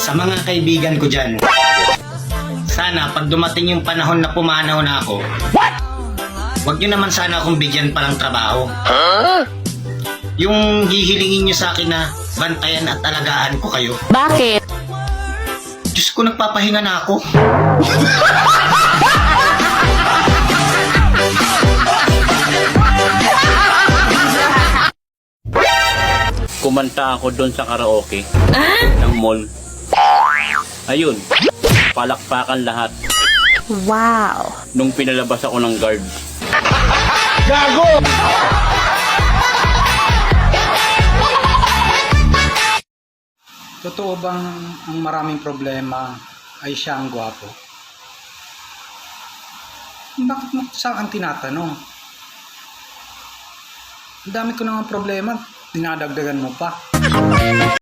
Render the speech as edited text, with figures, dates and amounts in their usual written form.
Sa mga kaibigan ko dyan, sana pag dumating yung panahon na pumanaw na ako, wag nyo naman sana akong bigyan pa ng trabaho. Yung hihilingin nyo sa akin na bantayan at alagaan ko kayo. Bakit? Diyos ko, nagpapahinga na ako. Kumanta ako doon sa karaoke ng mall. Ayun, palakpakan lahat Wow. nung pinalabas ako ng guard. Totoo bang ang maraming problema ay siya ang gwapo? Bakit mo sa akin tinatanong? Ang dami ko naman problema, dinadagdagan mo pa.